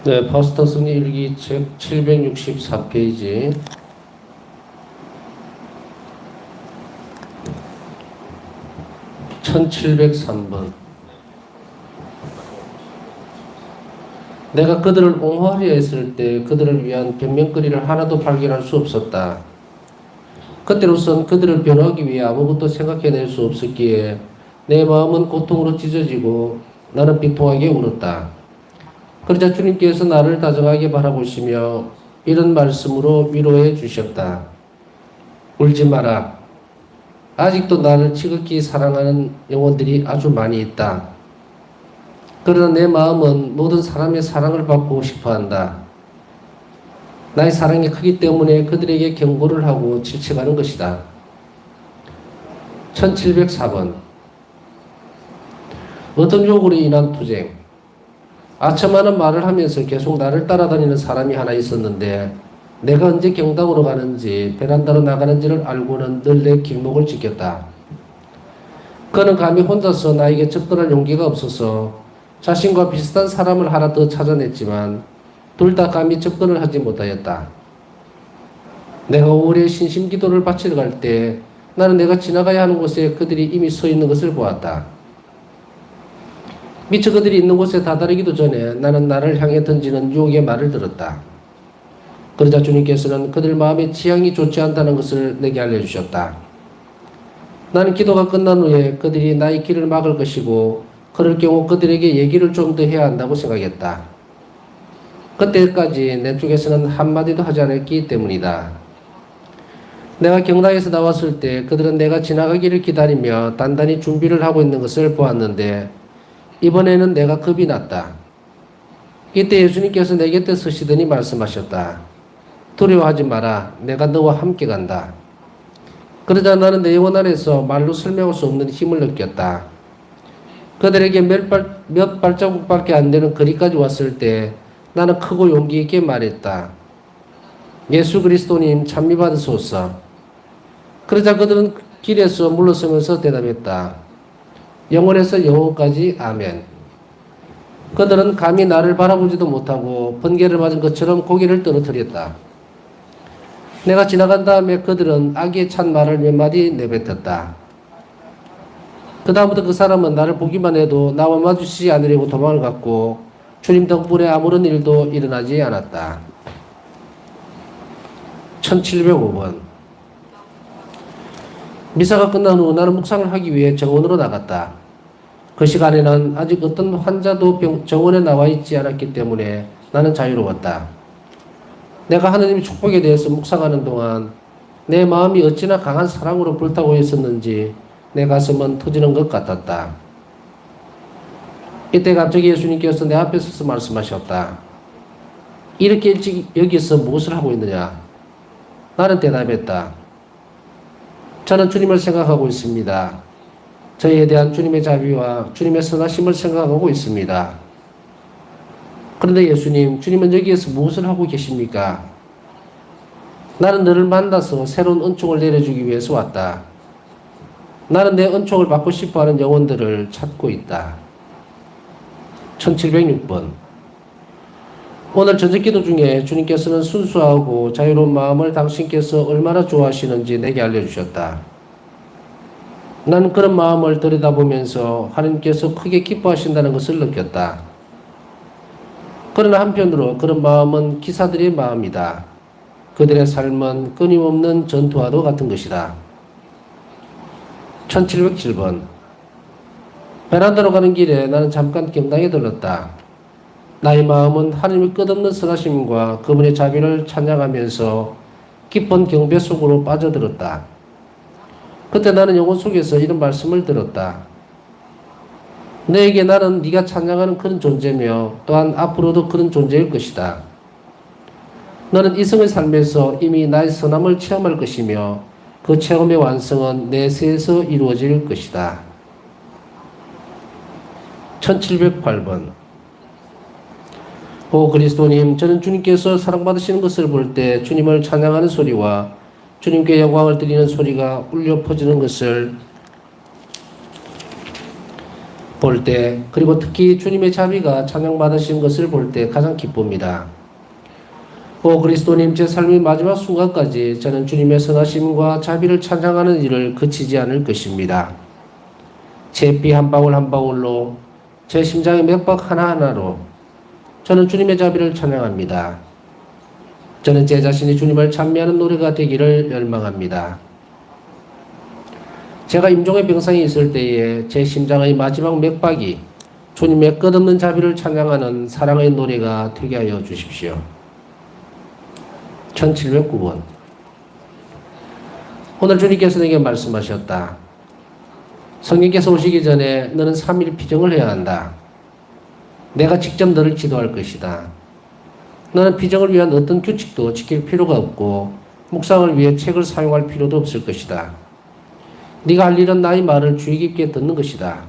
네, 파스터 승리 일기 책 764페이지. (1703번) 내가 그들을 옹호하려 했을 때 그들을 위한 변명거리를 하나도 발견할 수 없었다. 그때로선 그들을 변호하기 위해 아무것도 생각해낼 수 없었기에 내 마음은 고통으로 찢어지고 나는 비통하게 울었다. 그러자 주님께서 나를 다정하게 바라보시며 이런 말씀으로 위로해 주셨다. 울지 마라. 아직도 나를 지극히 사랑하는 영혼들이 아주 많이 있다. 그러나 내 마음은 모든 사람의 사랑을 받고 싶어 한다. 나의 사랑이 크기 때문에 그들에게 경고를 하고 질책하는 것이다. 1704번 어떤 요구로 인한 투쟁. 아첨하는 말을 하면서 계속 나를 따라다니는 사람이 하나 있었는데 내가 언제 경당으로 가는지 베란다로 나가는지를 알고는 늘 내 길목을 지켰다. 그는 감히 혼자서 나에게 접근할 용기가 없어서 자신과 비슷한 사람을 하나 더 찾아냈지만 둘 다 감히 접근을 하지 못하였다. 내가 오후에 신심기도를 바치러 갈 때 나는 내가 지나가야 하는 곳에 그들이 이미 서 있는 것을 보았다. 미처 그들이 있는 곳에 다다르기도 전에 나는 나를 향해 던지는 유혹의 말을 들었다. 그러자 주님께서는 그들 마음에 취향이 좋지 않다는 것을 내게 알려주셨다. 나는 기도가 끝난 후에 그들이 나의 길을 막을 것이고 그럴 경우 그들에게 얘기를 좀 더 해야 한다고 생각했다. 그때까지 내 쪽에서는 한마디도 하지 않았기 때문이다. 내가 경당에서 나왔을 때 그들은 내가 지나가기를 기다리며 단단히 준비를 하고 있는 것을 보았는데 이번에는 내가 겁이 났다. 이때 예수님께서 내 곁에 서시더니 말씀하셨다. 두려워하지 마라. 내가 너와 함께 간다. 그러자 나는 내 영혼 안에서 말로 설명할 수 없는 힘을 느꼈다. 그들에게 몇 발자국밖에 안 되는 거리까지 왔을 때 나는 크고 용기 있게 말했다. 예수 그리스도님 찬미받으소서. 그러자 그들은 길에서 물러서면서 대답했다. 영원에서 영원까지 아멘. 그들은 감히 나를 바라보지도 못하고 번개를 맞은 것처럼 고개를 떨어뜨렸다. 내가 지나간 다음에 그들은 악에 찬 말을 몇 마디 내뱉었다. 그 다음부터 그 사람은 나를 보기만 해도 나와 마주치지 않으려고 도망을 갔고 주님 덕분에 아무런 일도 일어나지 않았다. 1705번 미사가 끝난 후 나는 묵상을 하기 위해 정원으로 나갔다. 그 시간에는 아직 어떤 환자도 정원에 나와 있지 않았기 때문에 나는 자유로웠다. 내가 하느님의 축복에 대해서 묵상하는 동안 내 마음이 어찌나 강한 사랑으로 불타고 있었는지 내 가슴은 터지는 것 같았다. 이때 갑자기 예수님께서 내 앞에 서서 말씀하셨다. 이렇게 일찍 여기서 무엇을 하고 있느냐? 나는 대답했다. 저는 주님을 생각하고 있습니다. 저희에 대한 주님의 자비와 주님의 선하심을 생각하고 있습니다. 그런데 예수님, 주님은 여기에서 무엇을 하고 계십니까? 나는 너를 만나서 새로운 은총을 내려주기 위해서 왔다. 나는 내 은총을 받고 싶어하는 영혼들을 찾고 있다. 1706번 오늘 전적기도 중에 주님께서는 순수하고 자유로운 마음을 당신께서 얼마나 좋아하시는지 내게 알려주셨다. 나는 그런 마음을 들여다보면서 하나님께서 크게 기뻐하신다는 것을 느꼈다. 그러나 한편으로 그런 마음은 기사들의 마음이다. 그들의 삶은 끊임없는 전투와도 같은 것이다. 1707번 베란다로 가는 길에 나는 잠깐 경당에 들렀다. 나의 마음은 하나님의 끝없는 선하심과 그분의 자비를 찬양하면서 깊은 경배 속으로 빠져들었다. 그때 나는 영혼 속에서 이런 말씀을 들었다. 너에게 나는 네가 찬양하는 그런 존재며 또한 앞으로도 그런 존재일 것이다. 너는 이성의 삶에서 이미 나의 선함을 체험할 것이며 그 체험의 완성은 내세에서 이루어질 것이다. 1708번 오 그리스도님, 저는 주님께서 사랑받으시는 것을 볼 때 주님을 찬양하는 소리와 주님께 영광을 드리는 소리가 울려 퍼지는 것을 볼 때, 그리고 특히 주님의 자비가 찬양받으신 것을 볼 때 가장 기쁩니다. 오 그리스도님, 제 삶의 마지막 순간까지 저는 주님의 선하심과 자비를 찬양하는 일을 그치지 않을 것입니다. 제 피 한 방울 한 방울로, 제 심장의 맥박 하나하나로 저는 주님의 자비를 찬양합니다. 저는 제 자신이 주님을 찬미하는 노래가 되기를 열망합니다. 제가 임종의 병상에 있을 때에 제 심장의 마지막 맥박이 주님의 끝없는 자비를 찬양하는 사랑의 노래가 되게 하여 주십시오. 1709번. 오늘 주님께서 내게 말씀하셨다. 성령께서 오시기 전에 너는 3일 피정을 해야 한다. 내가 직접 너를 지도할 것이다. 너는 피정을 위한 어떤 규칙도 지킬 필요가 없고 묵상을 위해 책을 사용할 필요도 없을 것이다. 네가 할 일은 나의 말을 주의 깊게 듣는 것이다.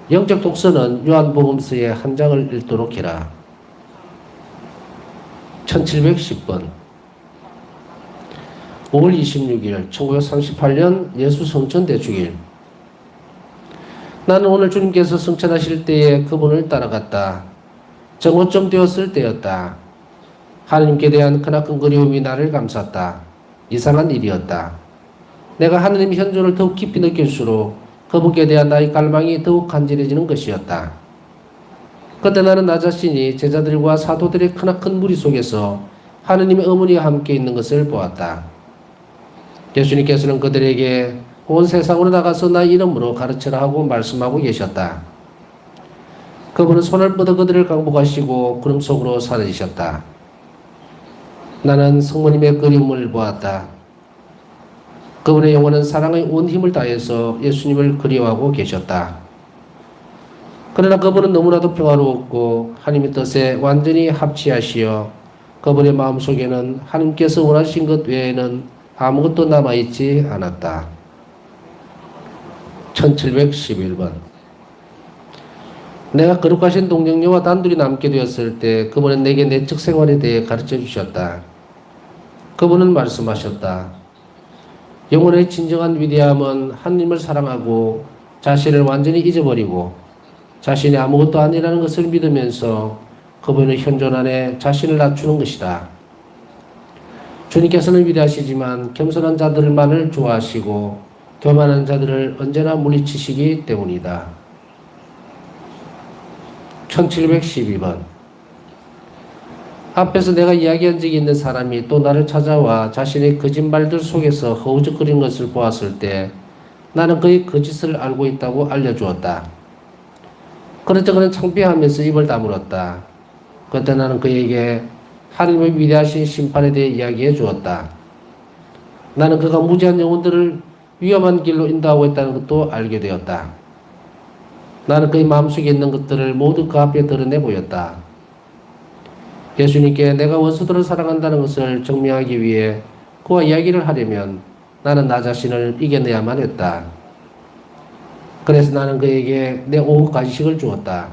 영적 독서는 요한복음서의 한 장을 읽도록 해라. 1710번. 5월 26일 1938년 예수 성천 대축일. 나는 오늘 주님께서 성천하실 때에 그분을 따라갔다. 정오쯤 되었을 때였다. 하나님께 대한 크나큰 그리움이 나를 감쌌다. 이상한 일이었다. 내가 하나님 현존을 더욱 깊이 느낄수록 그분께 대한 나의 갈망이 더욱 간절해지는 것이었다. 그때 나는 나 자신이 제자들과 사도들의 크나큰 무리 속에서 하느님의 어머니와 함께 있는 것을 보았다. 예수님께서는 그들에게 온 세상으로 나가서 나의 이름으로 가르치라 하고 말씀하고 계셨다. 그분은 손을 뻗어 그들을 강복하시고 구름 속으로 사라지셨다. 나는 성모님의 그림을 보았다. 그분의 영혼은 사랑의 온 힘을 다해서 예수님을 그리워하고 계셨다. 그러나 그분은 너무나도 평화로웠고 하나님의 뜻에 완전히 합치하시어 그분의 마음속에는 하나님께서 원하신 것 외에는 아무것도 남아있지 않았다. 1711번. 내가 거룩하신 동정녀와 단둘이 남게 되었을 때 그분은 내게 내적 생활에 대해 가르쳐 주셨다. 그분은 말씀하셨다. 영혼의 진정한 위대함은 하나님을 사랑하고 자신을 완전히 잊어버리고 자신이 아무것도 아니라는 것을 믿으면서 그분의 현존 안에 자신을 낮추는 것이다. 주님께서는 위대하시지만 겸손한 자들만을 좋아하시고 교만한 자들을 언제나 물리치시기 때문이다. 1712번. 앞에서 내가 이야기한 적이 있는 사람이 또 나를 찾아와 자신의 거짓말들 속에서 허우적거리는 것을 보았을 때 나는 그의 거짓을 알고 있다고 알려주었다. 그러자 그는 창피하면서 입을 다물었다. 그때 나는 그에게 하나님의 위대하신 심판에 대해 이야기해 주었다. 나는 그가 무지한 영혼들을 위험한 길로 인도하고 있다는 것도 알게 되었다. 나는 그의 마음속에 있는 것들을 모두 그 앞에 드러내 보였다. 예수님께 내가 원수들을 사랑한다는 것을 증명하기 위해 그와 이야기를 하려면 나는 나 자신을 이겨내야만 했다. 그래서 나는 그에게 내 오후 간식을 주었다.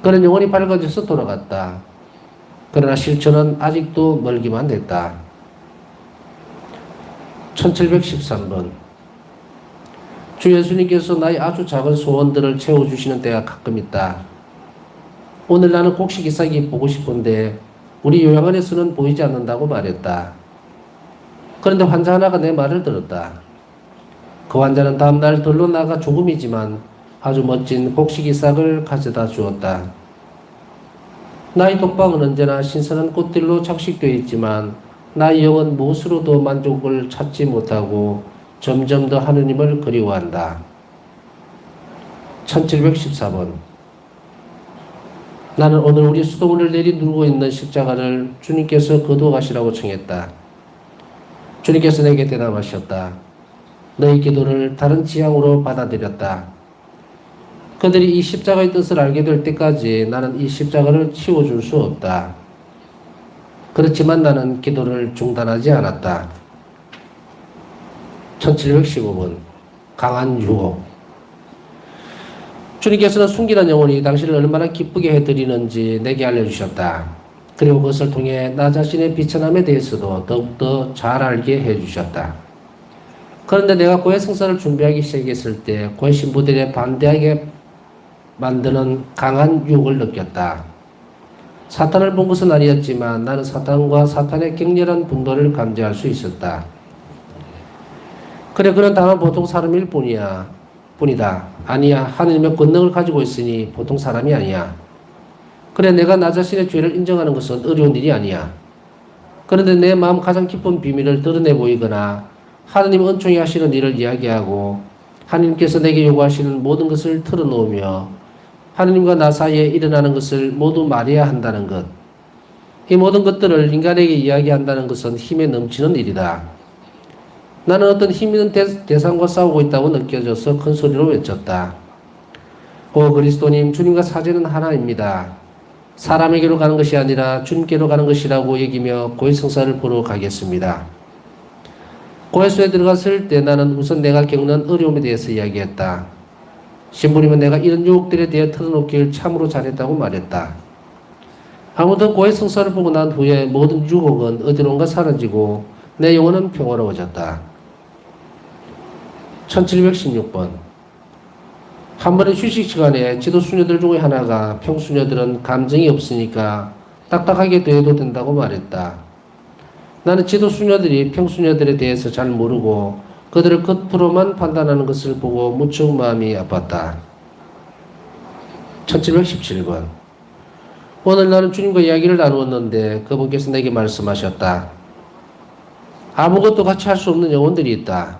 그는 영혼이 밝아져서 돌아갔다. 그러나 실천은 아직도 멀기만 했다. 1713번. 주 예수님께서 나의 아주 작은 소원들을 채워주시는 때가 가끔 있다. 오늘 나는 곡식 이삭이 보고 싶은데 우리 요양원에서는 보이지 않는다고 말했다. 그런데 환자 하나가 내 말을 들었다. 그 환자는 다음날 들로 나가 조금이지만 아주 멋진 곡식 이삭을 가져다 주었다. 나의 독방은 언제나 신선한 꽃들로 장식되어 있지만 나의 영은 무엇으로도 만족을 찾지 못하고 점점 더 하느님을 그리워한다. 1714번. 나는 오늘 우리 수도원을 내리누르고 있는 십자가를 주님께서 거두어 가시라고 청했다. 주님께서 내게 대답하셨다. 너의 기도를 다른 지향으로 받아들였다. 그들이 이 십자가의 뜻을 알게 될 때까지 나는 이 십자가를 치워줄 수 없다. 그렇지만 나는 기도를 중단하지 않았다. 1715번. 강한 유혹. 주님께서는 숨기는 영혼이 당신을 얼마나 기쁘게 해드리는지 내게 알려주셨다. 그리고 그것을 통해 나 자신의 비천함에 대해서도 더욱더 잘 알게 해주셨다. 그런데 내가 고해 성사를 준비하기 시작했을 때 고해 신부들에 반대하게 만드는 강한 유혹을 느꼈다. 사탄을 본 것은 아니었지만 나는 사탄과 사탄의 격렬한 분노를 감지할 수 있었다. 그래, 그는 다만 보통 사람일 뿐이다. 아니야, 하느님의 권능을 가지고 있으니 보통 사람이 아니야. 그래, 내가 나 자신의 죄를 인정하는 것은 어려운 일이 아니야. 그런데 내 마음 가장 깊은 비밀을 드러내 보이거나 하느님 은총이 하시는 일을 이야기하고 하느님께서 내게 요구하시는 모든 것을 털어놓으며 하느님과 나 사이에 일어나는 것을 모두 말해야 한다는 것. 이 모든 것들을 인간에게 이야기한다는 것은 힘에 넘치는 일이다. 나는 어떤 힘 있는 대상과 싸우고 있다고 느껴져서 큰 소리로 외쳤다. 오 그리스도님, 주님과 사제는 하나입니다. 사람에게로 가는 것이 아니라 주님께로 가는 것이라고 여기며 고해 성사를 보러 가겠습니다. 고해소에 들어갔을 때 나는 우선 내가 겪는 어려움에 대해서 이야기했다. 신부님은 내가 이런 유혹들에 대해 털어놓길 참으로 잘했다고 말했다. 아무튼 고해 성사를 보고 난 후에 모든 유혹은 어디론가 사라지고 내 영혼은 평화로워졌다. 1716번. 한 번의 휴식 시간에 지도 수녀들 중에 하나가 평수녀들은 감정이 없으니까 딱딱하게 대해도 된다고 말했다. 나는 지도 수녀들이 평수녀들에 대해서 잘 모르고 그들을 겉으로만 판단하는 것을 보고 무척 마음이 아팠다. 1717번. 오늘 나는 주님과 이야기를 나누었는데 그분께서 내게 말씀하셨다. 아무것도 같이 할 수 없는 영혼들이 있다.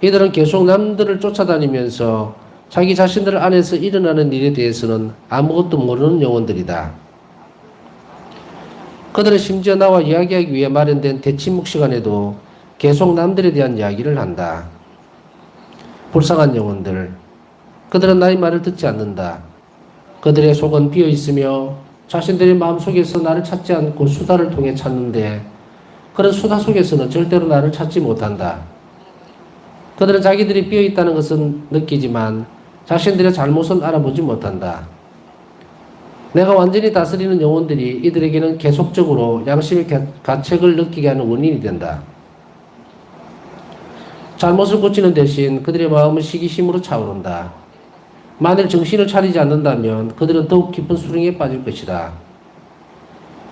이들은 계속 남들을 쫓아다니면서 자기 자신들 안에서 일어나는 일에 대해서는 아무것도 모르는 영혼들이다. 그들은 심지어 나와 이야기하기 위해 마련된 대침묵 시간에도 계속 남들에 대한 이야기를 한다. 불쌍한 영혼들. 그들은 나의 말을 듣지 않는다. 그들의 속은 비어 있으며 자신들의 마음속에서 나를 찾지 않고 수다를 통해 찾는데 그런 수다 속에서는 절대로 나를 찾지 못한다. 그들은 자기들이 비어 있다는 것은 느끼지만 자신들의 잘못은 알아보지 못한다. 내가 완전히 다스리는 영혼들이 이들에게는 계속적으로 양심의 가책을 느끼게 하는 원인이 된다. 잘못을 고치는 대신 그들의 마음은 시기심으로 차오른다. 만일 정신을 차리지 않는다면 그들은 더욱 깊은 수렁에 빠질 것이다.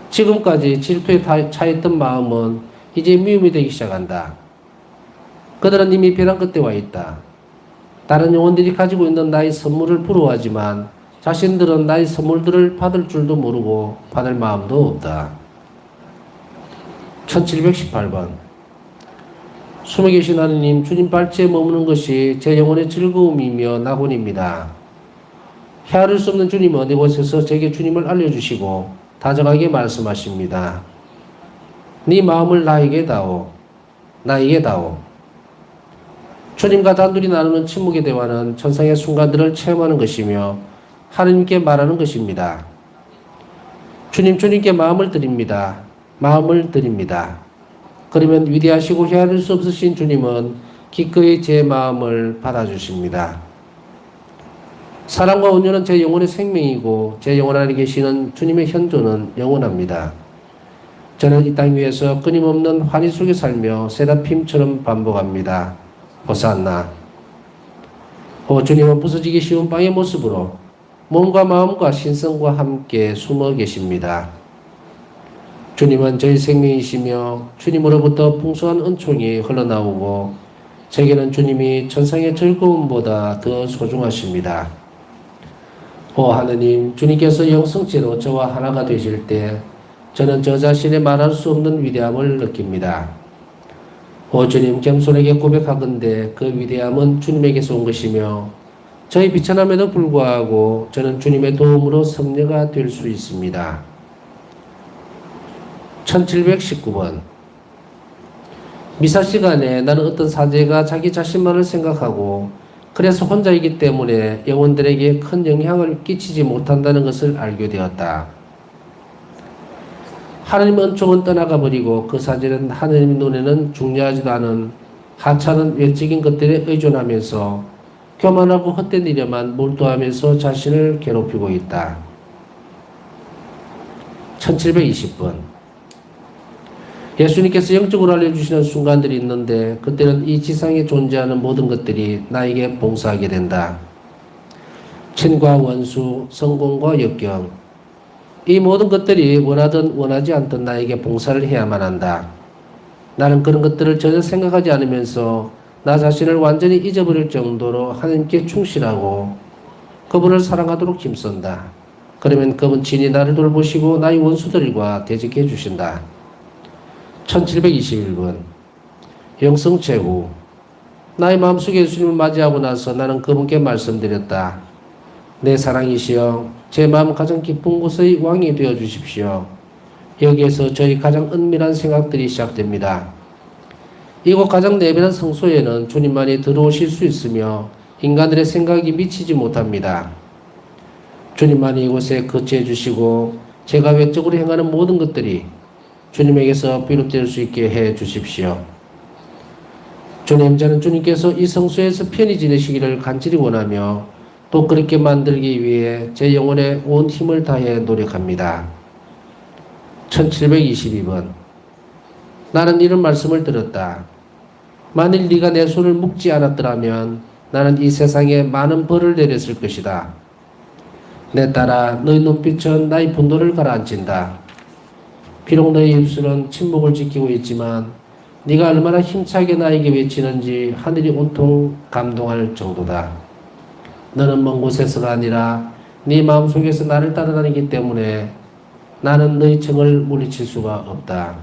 지금까지 질투에 차있던 마음은 이제 미움이 되기 시작한다. 그들은 이미 벼랑 끝에 와 있다. 다른 영혼들이 가지고 있는 나의 선물을 부러워하지만 자신들은 나의 선물들을 받을 줄도 모르고 받을 마음도 없다. 1718번. 숨어 계신 하느님, 주님 발치에 머무는 것이 제 영혼의 즐거움이며 낙원입니다. 헤아릴 수 없는 주님은 이곳에서 제게 주님을 알려주시고 다정하게 말씀하십니다. 네 마음을 나에게 다오. 주님과 단둘이 나누는 침묵의 대화는 천상의 순간들을 체험하는 것이며 하느님께 말하는 것입니다. 주님께 마음을 드립니다. 그러면 위대하시고 헤아릴 수 없으신 주님은 기꺼이 제 마음을 받아주십니다. 사랑과 온유는 제 영혼의 생명이고 제 영혼 안에 계시는 주님의 현존은 영원합니다. 저는 이 땅 위에서 끊임없는 환희 속에 살며 세라핌처럼 반복합니다. 호산나. 주님은 부서지기 쉬운 빵의 모습으로 몸과 마음과 신성과 함께 숨어 계십니다. 주님은 저희 생명이시며 주님으로부터 풍성한 은총이 흘러나오고 제게는 주님이 천상의 즐거움보다 더 소중하십니다. 하느님, 주님께서 영성체로 저와 하나가 되실 때 저는 저 자신의 말할 수 없는 위대함을 느낍니다. 주님, 겸손하게 고백하건대 그 위대함은 주님에게서 온 것이며 저희 비천함에도 불구하고 저는 주님의 도움으로 성녀가 될 수 있습니다. 1719번. 미사 시간에 나는 어떤 사제가 자기 자신만을 생각하고 그래서 혼자이기 때문에 영혼들에게 큰 영향을 끼치지 못한다는 것을 알게 되었다. 하느님의 은총은 떠나가 버리고 그 사제는 하느님 눈에는 중요하지도 않은 하찮은 외적인 것들에 의존하면서 교만하고 헛된 일에만 몰두하면서 자신을 괴롭히고 있다. 1720번. 예수님께서 영적으로 알려주시는 순간들이 있는데 그때는 이 지상에 존재하는 모든 것들이 나에게 봉사하게 된다. 친과 원수, 성공과 역경, 이 모든 것들이 원하든 원하지 않든 나에게 봉사를 해야만 한다. 나는 그런 것들을 전혀 생각하지 않으면서 나 자신을 완전히 잊어버릴 정도로 하나님께 충실하고 그분을 사랑하도록 힘쓴다. 그러면 그분 친히 나를 돌보시고 나의 원수들과 대적해 주신다. 1721번 영성 최후. 나의 마음속에 예수님을 맞이하고 나서 나는 그분께 말씀드렸다. 내 사랑이시여, 제 마음 가장 깊은 곳의 왕이 되어 주십시오. 여기에서 저희 가장 은밀한 생각들이 시작됩니다. 이곳 가장 내면한 성소에는 주님만이 들어오실 수 있으며 인간들의 생각이 미치지 못합니다. 주님만이 이곳에 거치해 주시고 제가 외적으로 행하는 모든 것들이 주님에게서 비롯될 수 있게 해 주십시오. 주님, 저는 주님께서 이 성소에서 편히 지내시기를 간절히 원하며 또 그렇게 만들기 위해 제 영혼에 온 힘을 다해 노력합니다. 1722번 나는 이런 말씀을 들었다. 만일 네가 내 손을 묶지 않았더라면 나는 이 세상에 많은 벌을 내렸을 것이다. 내 딸아, 너희 눈빛은 나의 분노를 가라앉힌다. 비록 너희 입술은 침묵을 지키고 있지만 네가 얼마나 힘차게 나에게 외치는지 하늘이 온통 감동할 정도다. 너는 먼 곳에서가 아니라 네 마음속에서 나를 따라다니기 때문에 나는 너희 청을 물리칠 수가 없다.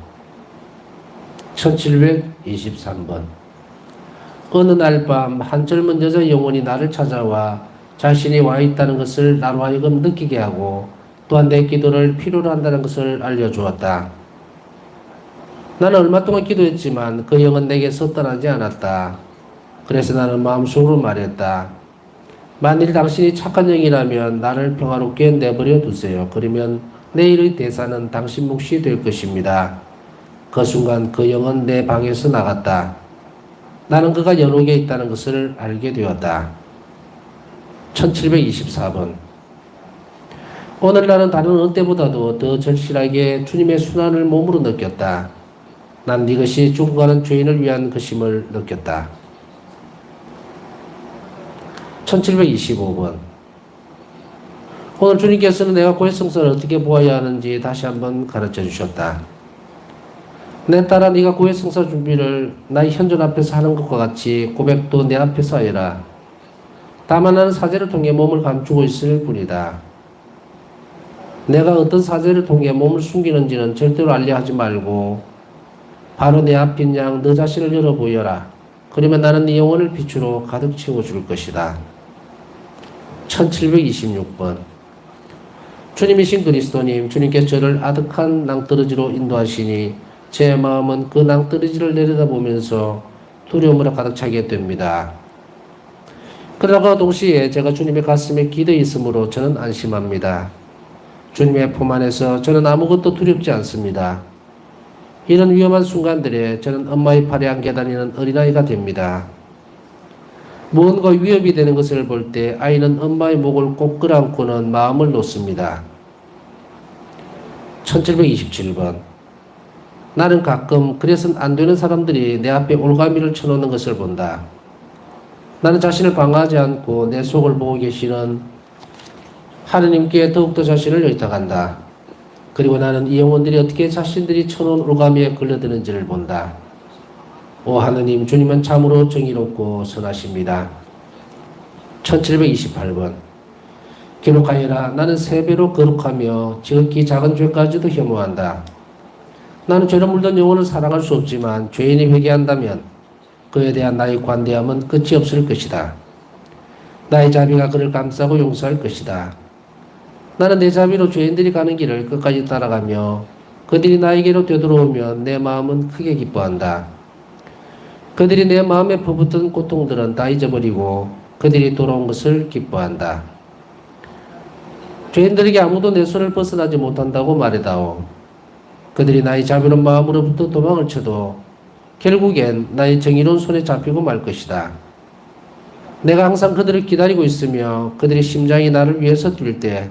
1723번 어느 날 밤 한 젊은 여자 영혼이 나를 찾아와 자신이 와 있다는 것을 나로 하여금 느끼게 하고 또한 내 기도를 필요로 한다는 것을 알려주었다. 나는 얼마 동안 기도했지만 그 영은 내게서 떠나지 않았다. 그래서 나는 마음속으로 말했다. 만일 당신이 착한 영이라면 나를 평화롭게 내버려 두세요. 그러면 내일의 대사는 당신 몫이 될 것입니다. 그 순간 그 영은 내 방에서 나갔다. 나는 그가 연옥에 있다는 것을 알게 되었다. 1724번 오늘 나는 다른 어느 때보다도 더 절실하게 주님의 순환을 몸으로 느꼈다. 난 이것이 죽어가는 죄인을 위한 것임을 느꼈다. 1725번 오늘 주님께서는 내가 고해성사를 어떻게 보아야 하는지 다시 한번 가르쳐 주셨다. 내 딸아, 네가 고해성사 준비를 나의 현존 앞에서 하는 것과 같이 고백도 내 앞에서 하여라. 다만 나는 사제를 통해 몸을 감추고 있을 뿐이다. 내가 어떤 사제를 통해 몸을 숨기는지는 절대로 알려하지 말고 바로 내 앞인 양 너 자신을 열어 보여라. 그러면 나는 네 영혼을 빛으로 가득 채워줄 것이다. 1726번 주님이신 그리스도님, 주님께서 저를 아득한 낭떠러지로 인도하시니 제 마음은 그 낭떠러지를 내려다보면서 두려움으로 가득 차게 됩니다. 그러나 동시에 제가 주님의 가슴에 기대어 있으므로 저는 안심합니다. 주님의 품 안에서 저는 아무것도 두렵지 않습니다. 이런 위험한 순간들에 저는 엄마의 팔에 안겨 다니는 어린아이가 됩니다. 무언가 위협이 되는 것을 볼 때 아이는 엄마의 목을 꼭 끌어안고는 마음을 놓습니다. 1727번 나는 가끔 그래서는 안 되는 사람들이 내 앞에 올가미를 쳐놓는 것을 본다. 나는 자신을 방어하지 않고 내 속을 보고 계시는 하느님께 더욱더 자신을 의탁한다. 그리고 나는 이 영혼들이 어떻게 자신들이 쳐놓은 올가미에 걸려드는지를 본다. 오 하느님, 주님은 참으로 정의롭고 선하십니다. 1728번 기록하여라. 나는 3배로 거룩하며 지극히 작은 죄까지도 혐오한다. 나는 죄로 물든 영혼을 사랑할 수 없지만 죄인이 회개한다면 그에 대한 나의 관대함은 끝이 없을 것이다. 나의 자비가 그를 감싸고 용서할 것이다. 나는 내 자비로 죄인들이 가는 길을 끝까지 따라가며 그들이 나에게로 되돌아오면 내 마음은 크게 기뻐한다. 그들이 내 마음에 퍼붓던 고통들은 다 잊어버리고 그들이 돌아온 것을 기뻐한다. 죄인들에게 아무도 내 손을 벗어나지 못한다고 말해다오. 그들이 나의 자비로운 마음으로부터 도망을 쳐도 결국엔 나의 정의로운 손에 잡히고 말 것이다. 내가 항상 그들을 기다리고 있으며 그들의 심장이 나를 위해서 뛸 때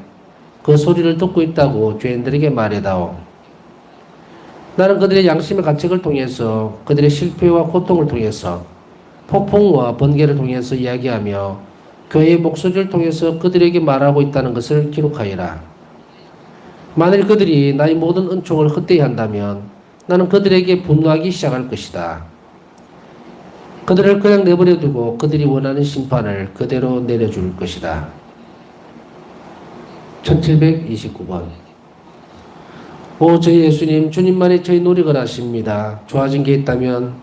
그 소리를 듣고 있다고 죄인들에게 말해다오. 나는 그들의 양심의 가책을 통해서 그들의 실패와 고통을 통해서 폭풍과 번개를 통해서 이야기하며 교회의 목소리를 통해서 그들에게 말하고 있다는 것을 기록하여라. 만일 그들이 나의 모든 은총을 헛되이 한다면 나는 그들에게 분노하기 시작할 것이다. 그들을 그냥 내버려 두고 그들이 원하는 심판을 그대로 내려줄 것이다. 1729번. 오 저희 예수님, 주님만이 저희 노력을 하십니다. 좋아진 게 있다면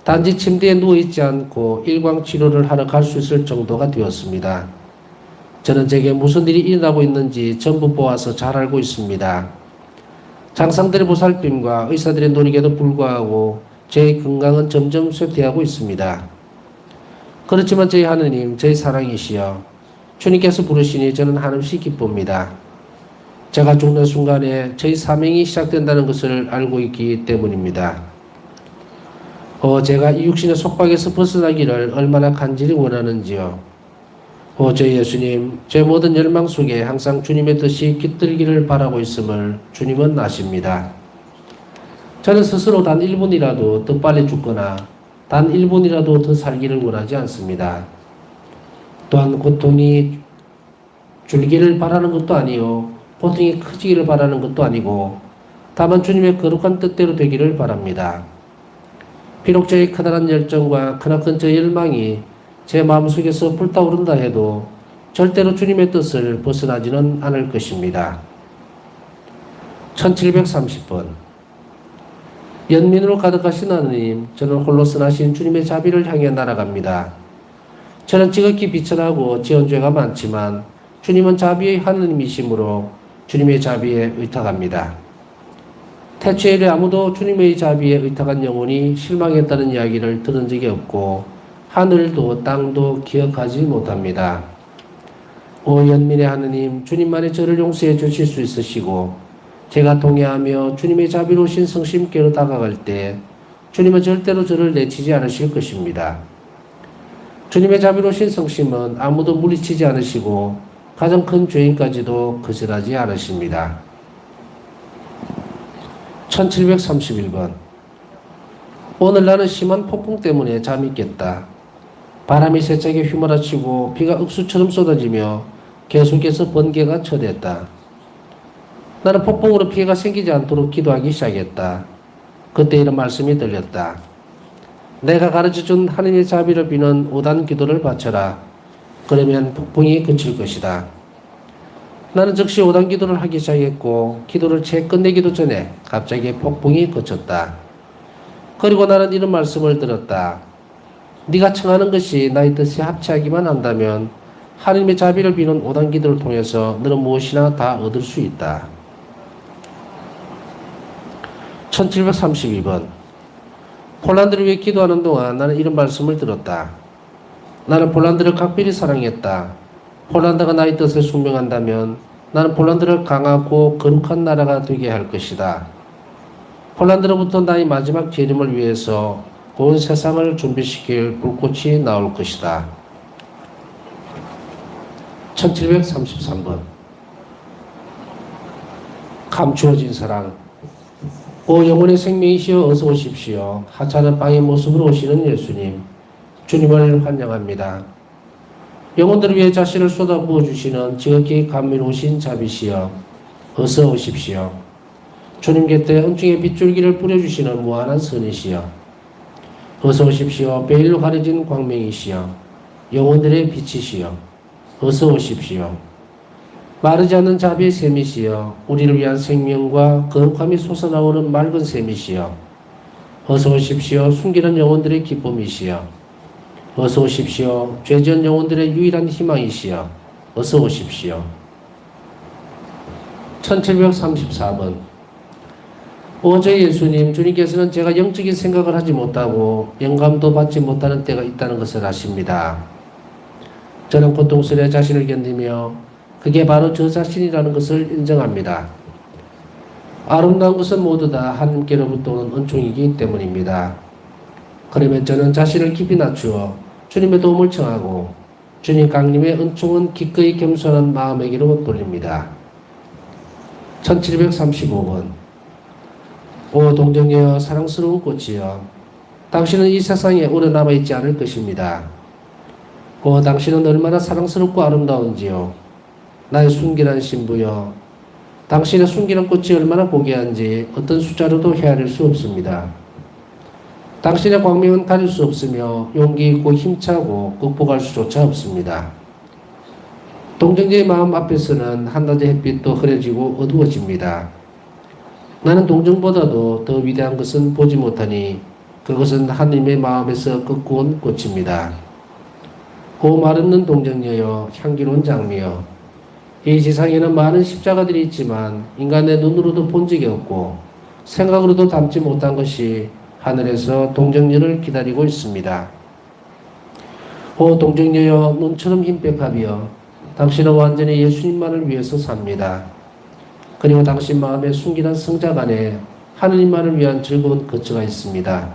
단지 침대에 누워있지 않고 일광치료를 하러 갈 수 있을 정도가 되었습니다. 저는 제게 무슨 일이 일어나고 있는지 전부 보아서 잘 알고 있습니다. 장상들의 보살핌과 의사들의 노력에도 불구하고 제 건강은 점점 쇠퇴하고 있습니다. 그렇지만 저희 하느님, 저희 사랑이시여 주님께서 부르시니 저는 한없이 기쁩니다. 제가 죽는 순간에 저희 사명이 시작된다는 것을 알고 있기 때문입니다. 제가 이 육신의 속박에서 벗어나기를 얼마나 간절히 원하는지요. 저희 예수님, 제 모든 열망 속에 항상 주님의 뜻이 깃들기를 바라고 있음을 주님은 아십니다. 저는 스스로 단 1분이라도 더 빨리 죽거나 단 1분이라도 더 살기를 원하지 않습니다. 또한 고통이 줄기를 바라는 것도 아니요 고통이 커지기를 바라는 것도 아니고 다만 주님의 거룩한 뜻대로 되기를 바랍니다. 비록 저의 커다란 열정과 크나큰 저 열망이 제 마음속에서 불타오른다 해도 절대로 주님의 뜻을 벗어나지는 않을 것입니다. 1730번. 연민으로 가득하신 하느님, 저는 홀로 선하신 주님의 자비를 향해 날아갑니다. 저는 지극히 비천하고 지은 죄가 많지만 주님은 자비의 하느님이시므로 주님의 자비에 의탁합니다. 태초에 이래 아무도 주님의 자비에 의탁한 영혼이 실망했다는 이야기를 들은 적이 없고 하늘도 땅도 기억하지 못합니다. 오 연민의 하느님, 주님만이 저를 용서해 주실 수 있으시고 제가 동의하며 주님의 자비로우신 성심께로 다가갈 때 주님은 절대로 저를 내치지 않으실 것입니다. 주님의 자비로우신 성심은 아무도 물리치지 않으시고 가장 큰 죄인까지도 거절하지 않으십니다. 1731번. 오늘 나는 심한 폭풍 때문에 잠이 깼다. 바람이 세차게 휘몰아치고 비가 옥수처럼 쏟아지며 계속해서 번개가 쳐댔다. 나는 폭풍으로 피해가 생기지 않도록 기도하기 시작했다. 그때 이런 말씀이 들렸다. 내가 가르쳐준 하느님의 자비를 비는 5단 기도를 바쳐라. 그러면 폭풍이 그칠 것이다. 나는 즉시 5단 기도를 하기 시작했고 기도를 채 끝내기도 전에 갑자기 폭풍이 그쳤다. 그리고 나는 이런 말씀을 들었다. 네가 청하는 것이 나의 뜻에 합치하기만 한다면 하느님의 자비를 비는 5단 기도를 통해서 너는 무엇이나 다 얻을 수 있다. 1732번. 폴란드를 위해 기도하는 동안 나는 이런 말씀을 들었다. 나는 폴란드를 각별히 사랑했다. 폴란드가 나의 뜻에 순명한다면 나는 폴란드를 강하고 거룩한 나라가 되게 할 것이다. 폴란드로부터 나의 마지막 재림을 위해서 온 세상을 준비시킬 불꽃이 나올 것이다. 1733번. 감추어진 사랑. 오 영혼의 생명이시여 어서 오십시오. 하찮은 빵의 모습으로 오시는 예수님, 주님을 환영합니다. 영혼들을 위해 자신을 쏟아부어 주시는 지극히 감미로우신 자비시여 어서 오십시오. 주님 곁에 은총의 빗줄기를 뿌려주시는 무한한 선이시여 어서 오십시오. 베일로 가려진 광명이시여 영혼들의 빛이시여 어서 오십시오. 마르지 않는 자비의 샘이시여 우리를 위한 생명과 거룩함이 솟아나오는 맑은 샘이시여 어서 오십시오. 숨기는 영혼들의 기쁨이시여 어서 오십시오. 죄지은 영혼들의 유일한 희망이시여 어서 오십시오. 1734번. 오 저희 예수님, 주님께서는 제가 영적인 생각을 하지 못하고 영감도 받지 못하는 때가 있다는 것을 아십니다. 저는 고통스레 자신을 견디며 그게 바로 저 자신이라는 것을 인정합니다. 아름다운 것은 모두 다 하나님께로부터 오는 은총이기 때문입니다. 그러면 저는 자신을 깊이 낮추어 주님의 도움을 청하고 주님 강림의 은총은 기꺼이 겸손한 마음에게로 돌립니다. 1735번. 오 동정녀여 사랑스러운 꽃이여 당신은 이 세상에 오래 남아있지 않을 것입니다. 오 당신은 얼마나 사랑스럽고 아름다운지요. 나의 순결한 신부여 당신의 순결한 꽃이 얼마나 고귀한지 어떤 숫자로도 헤아릴 수 없습니다. 당신의 광명은 가릴 수 없으며 용기 있고 힘차고 극복할 수조차 없습니다. 동정녀의 마음 앞에서는 한낮의 햇빛도 흐려지고 어두워집니다. 나는 동정보다도 더 위대한 것은 보지 못하니 그것은 하나님의 마음에서 꺾어온 꽃입니다. 오 말없는 동정녀여 향기로운 장미여 이 지상에는 많은 십자가들이 있지만 인간의 눈으로도 본 적이 없고 생각으로도 담지 못한 것이 하늘에서 동정녀를 기다리고 있습니다. 오 동정녀여 눈처럼 흰백합이여 당신은 완전히 예수님만을 위해서 삽니다. 그리고 당신 마음에 순결한 성작 안에 하느님만을 위한 즐거운 거처가 있습니다.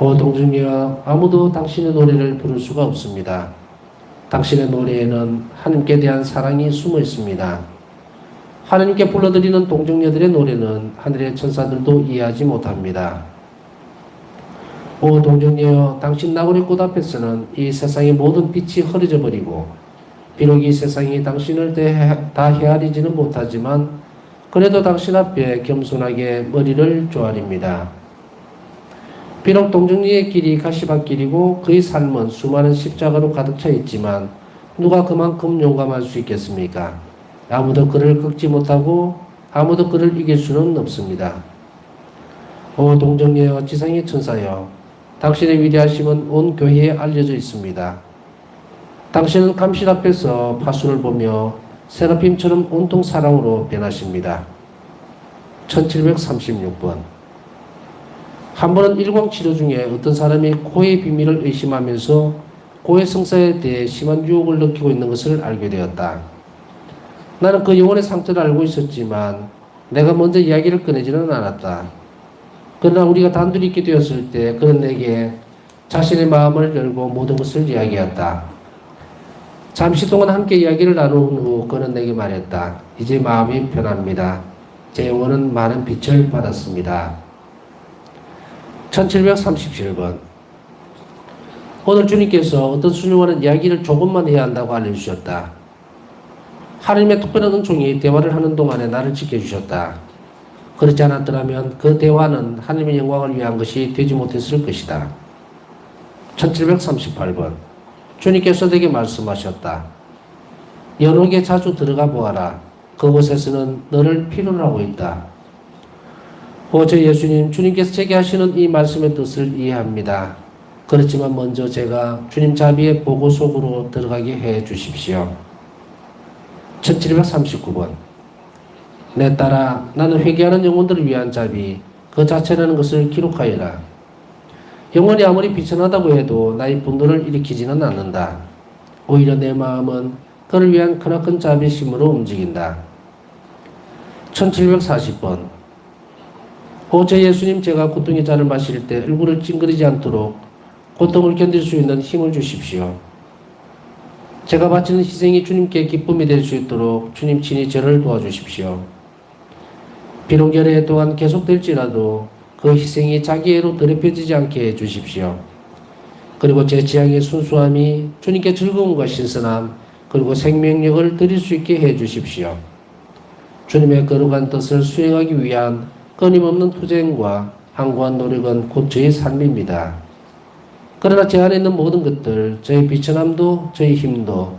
오 동정녀여 아무도 당신의 노래를 부를 수가 없습니다. 당신의 노래에는 하나님께 대한 사랑이 숨어 있습니다. 하나님께 불러드리는 동정녀들의 노래는 하늘의 천사들도 이해하지 못합니다. 오 동정녀여 당신 나그네 꽃 앞에서는 이 세상의 모든 빛이 흐려져 버리고 비록 이 세상이 당신을 다 헤아리지는 못하지만 그래도 당신 앞에 겸손하게 머리를 조아립니다. 비록 동정녀의 길이 가시밭길이고 그의 삶은 수많은 십자가로 가득 차 있지만 누가 그만큼 용감할 수 있겠습니까? 아무도 그를 꺾지 못하고 아무도 그를 이길 수는 없습니다. 오 동정녀여 지상의 천사여 당신의 위대하심은 온 교회에 알려져 있습니다. 당신은 감실 앞에서 파수를 보며 세라핌처럼 온통 사랑으로 변하십니다. 1736번 한 번은 일광치료 중에 어떤 사람이 코의 비밀을 의심하면서 코의 성사에 대해 심한 유혹을 느끼고 있는 것을 알게 되었다. 나는 그 영혼의 상태를 알고 있었지만 내가 먼저 이야기를 꺼내지는 않았다. 그러나 우리가 단둘이 있게 되었을 때 그는 내게 자신의 마음을 열고 모든 것을 이야기했다. 잠시 동안 함께 이야기를 나눈 후 그는 내게 말했다. 이제 마음이 편합니다. 제 영혼은 많은 빛을 받았습니다. 1737번 오늘 주님께서 어떤 순종하는 이야기를 조금만 해야 한다고 알려주셨다. 하나님의 특별한 은총이 대화를 하는 동안에 나를 지켜주셨다. 그렇지 않았더라면 그 대화는 하나님의 영광을 위한 것이 되지 못했을 것이다. 1738번 주님께서 내게 말씀하셨다. 연옥에 자주 들어가 보아라. 그곳에서는 너를 필요로 하고 있다. 저 예수님, 주님께서 제게 하시는 이 말씀의 뜻을 이해합니다. 그렇지만 먼저 제가 주님 자비의 보고 속으로 들어가게 해 주십시오. 1739번 내 딸아, 나는 회개하는 영혼들을 위한 자비, 그 자체라는 것을 기록하여라. 영혼이 아무리 비천하다고 해도 나의 분노를 일으키지는 않는다. 오히려 내 마음은 그를 위한 크나큰 자비심으로 움직인다. 1740번 제 예수님, 제가 고통의 잔을 마실 때 얼굴을 찡그리지 않도록 고통을 견딜 수 있는 힘을 주십시오. 제가 바치는 희생이 주님께 기쁨이 될 수 있도록 주님 친히 저를 도와주십시오. 비록 열애 또한 계속될지라도 그 희생이 자기애로 더럽혀지지 않게 해주십시오. 그리고 제 지향의 순수함이 주님께 즐거움과 신선함 그리고 생명력을 드릴 수 있게 해주십시오. 주님의 거룩한 뜻을 수행하기 위한 끊임없는 투쟁과 항구한 노력은 곧 저의 삶입니다. 그러나 제 안에 있는 모든 것들, 저의 비천함도 저의 힘도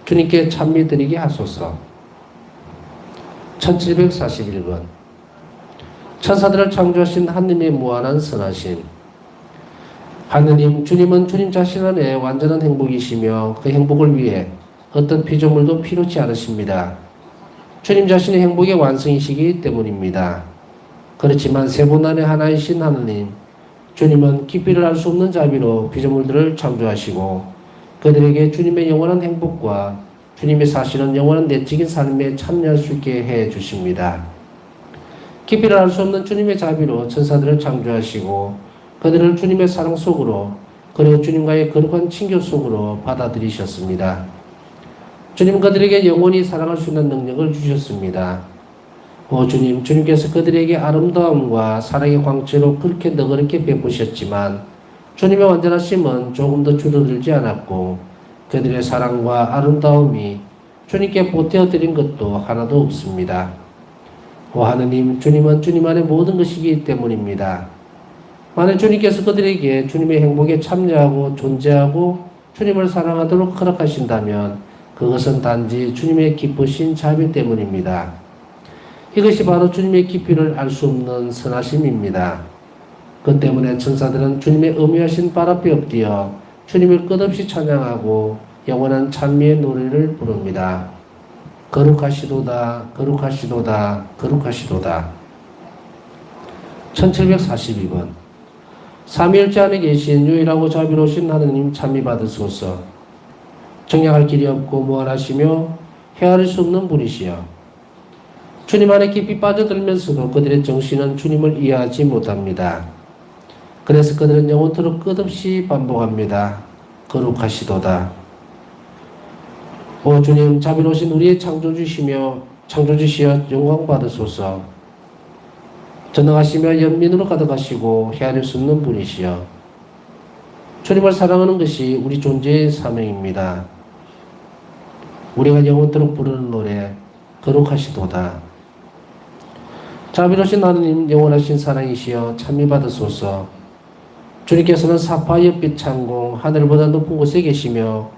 주님께 찬미드리게 하소서. 1741번 천사들을 창조하신 하느님의 무한한 선하심. 하느님, 주님은 주님 자신 안에 완전한 행복이시며 그 행복을 위해 어떤 피조물도 필요치 않으십니다. 주님 자신의 행복의 완성이시기 때문입니다. 그렇지만 세 분 안에 하나이신 하느님, 주님은 깊이를 알 수 없는 자비로 피조물들을 창조하시고 그들에게 주님의 영원한 행복과 주님이 사시는 영원한 내적인 삶에 참여할 수 있게 해 주십니다. 깊이를 알 수 없는 주님의 자비로 천사들을 창조하시고 그들을 주님의 사랑 속으로 그리고 주님과의 거룩한 친교 속으로 받아들이셨습니다. 주님 그들에게 영원히 사랑할 수 있는 능력을 주셨습니다. 오 주님, 주님께서 그들에게 아름다움과 사랑의 광채로 그렇게 너그럽게 베푸셨지만 주님의 완전하심은 조금 더 줄어들지 않았고 그들의 사랑과 아름다움이 주님께 보태어드린 것도 하나도 없습니다. 오 하느님, 주님은 주님 안의 모든 것이기 때문입니다. 만약 주님께서 그들에게 주님의 행복에 참여하고 존재하고 주님을 사랑하도록 허락하신다면 그것은 단지 주님의 기쁘신 자비 때문입니다. 이것이 바로 주님의 깊이를 알 수 없는 선하심입니다. 그 때문에 천사들은 주님의 엄위하신 발 앞에 엎드려 주님을 끝없이 찬양하고 영원한 찬미의 노래를 부릅니다. 거룩하시도다, 거룩하시도다, 거룩하시도다. 1742번 삼위일체 안에 계신 유일하고 자비로우신 하느님 찬미 받으소서. 정량할 길이 없고 무한하시며 헤아릴 수 없는 분이시여 주님 안에 깊이 빠져들면서도 그들의 정신은 주님을 이해하지 못합니다. 그래서 그들은 영원토록 끝없이 반복합니다. 거룩하시도다. 오 주님, 자비로우신 우리의 창조주시여 영광 받으소서. 전능하시며 연민으로 가득하시고 헤아릴 수 없는 분이시여 주님을 사랑하는 것이 우리 존재의 사명입니다. 우리가 영원토록 부르는 노래 거룩하시도다. 자비로우신 하느님, 영원하신 사랑이시여 찬미 받으소서. 주님께서는 사파이어빛 창공 하늘보다 높은 곳에 계시며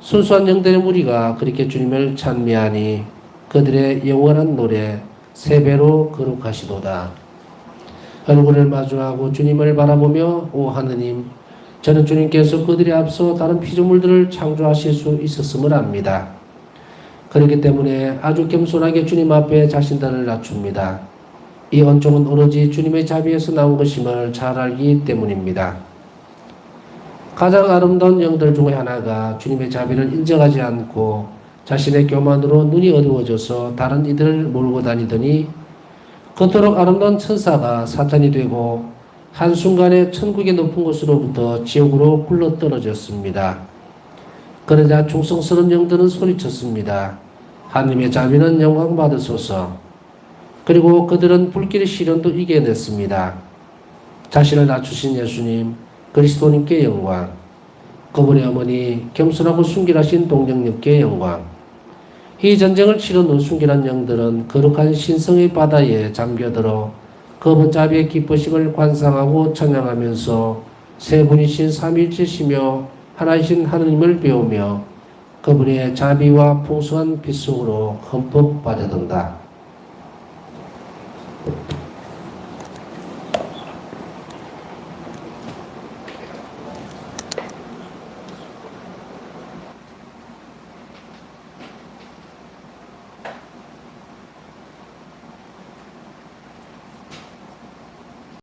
순수한 영들의 무리가 그렇게 주님을 찬미하니 그들의 영원한 노래 세 배로 거룩하시도다. 얼굴을 마주하고 주님을 바라보며 오 하느님, 저는 주님께서 그들이 앞서 다른 피조물들을 창조하실 수 있었음을 압니다. 그렇기 때문에 아주 겸손하게 주님 앞에 자신들을 낮춥니다. 이恩寵은 오로지 주님의 자비에서 나온 것임을 잘 알기 때문입니다. 가장 아름다운 영들 중에 하나가 주님의 자비를 인정하지 않고 자신의 교만으로 눈이 어두워져서 다른 이들을 몰고 다니더니 그토록 아름다운 천사가 사탄이 되고 한순간에 천국의 높은 곳으로부터 지옥으로 굴러떨어졌습니다. 그러자 충성스러운 영들은 소리쳤습니다. 하느님의 자비는 영광 받으소서. 그리고 그들은 불길의 시련도 이겨냈습니다. 자신을 낮추신 예수님, 그리스도님께 영광, 그분의 어머니, 겸손하고 순결하신 동정님께 영광. 이 전쟁을 치른 후 순결한 영들은 거룩한 신성의 바다에 잠겨들어 그분 자비의 기쁘심을 관상하고 찬양하면서 세 분이신 삼위일체시며 하나이신 하느님을 배우며 그분의 자비와 풍성한 빛 속으로 흠뻑 빠져든다.